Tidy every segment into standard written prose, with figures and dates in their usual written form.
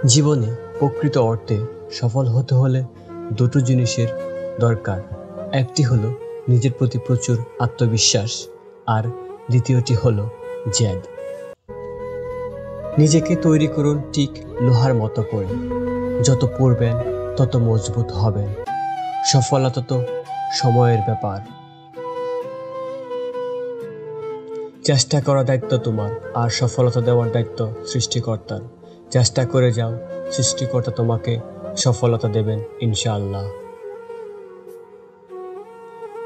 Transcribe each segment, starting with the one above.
জীবনে প্রকৃত অর্থে সফল হতে হলে দুটো জিনিসের দরকার। একটি হলো নিজের প্রতি প্রচুর আত্মবিশ্বাস, আর দ্বিতীয়টি হলো জেদ। নিজেকে তৈরি করুন ঠিক লোহার মতো করে। যত পড়বেন তত মজবুত হবেন। সফলতা তো সময়ের ব্যাপার। চেষ্টা করার দায়িত্ব তোমার, আর সফলতা দেওয়ার দায়িত্ব সৃষ্টিকর্তার। চেষ্টা করে যাও, সৃষ্টিকর্তা তোমাকে সফলতা দেবেন ইনশাআল্লাহ।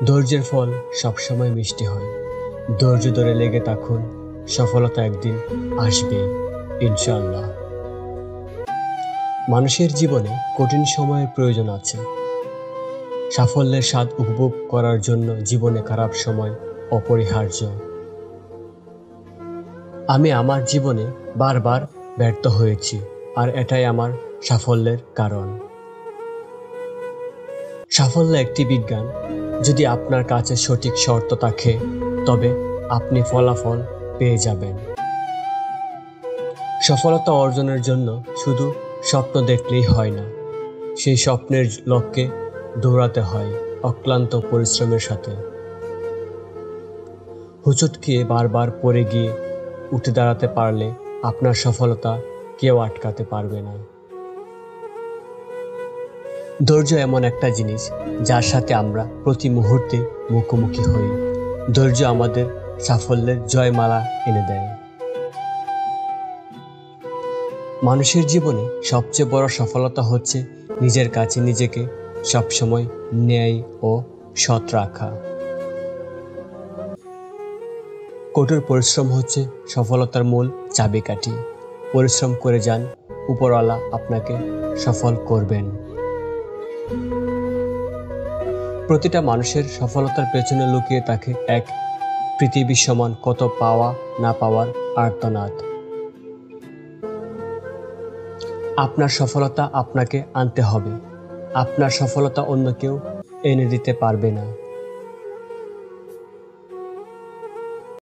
ধৈর্যের ফল সবসময় মিষ্টি হয়। ধৈর্য ধরে লেগে থাকুন, সফলতা একদিন আসবে ইনশাআল্লাহ। মানুষের জীবনে কঠিন সময়ের প্রয়োজন আছে। সাফল্যের স্বাদ উপভোগ করার জন্য জীবনে খারাপ সময় অপরিহার্য। আমি আমার জীবনে বারবার ব্যর্থ হয়েছি, আর এটাই আমার সাফল্যের কারণ। সাফল্য একটি বিজ্ঞান। যদি আপনার কাছে সঠিক শর্ত থাকে, তবে আপনি ফলাফল পেয়ে যাবেন। সফলতা অর্জনের জন্য শুধু স্বপ্ন দেখলেই হয় না, সেই স্বপ্নের লক্ষ্যে দৌড়াতে হয় অক্লান্ত পরিশ্রমের সাথে। হোঁচট খেয়ে বারবার পড়ে গিয়ে উঠে দাঁড়াতে পারলে আপনার সফলতা কেউ আটকাতে পারবে না। ধৈর্য এমন একটা জিনিস যার সাথে আমরা প্রতি মুহূর্তে মুখোমুখি হই। ধৈর্য আমাদের সাফল্যের জয়মালা এনে দেয়। মানুষের জীবনে সবচেয়ে বড় সফলতা হচ্ছে নিজের কাছে নিজেকে সবসময় ন্যায় ও সৎ রাখা। কঠোর পরিশ্রম হচ্ছে সফলতার মূল চাবিকাঠি। পরিশ্রম করে যান, উপরওয়ালা আপনাকে সফল করবেন। প্রতিটা মানুষের সফলতার পেছনে লুকিয়ে থাকে এক পৃথিবীর সমান কত পাওয়া না পাওয়ার আর্তনাদ। আপনার সফলতা আপনাকে আনতে হবে। আপনার সফলতা অন্য কেউ এনে দিতে পারবে না।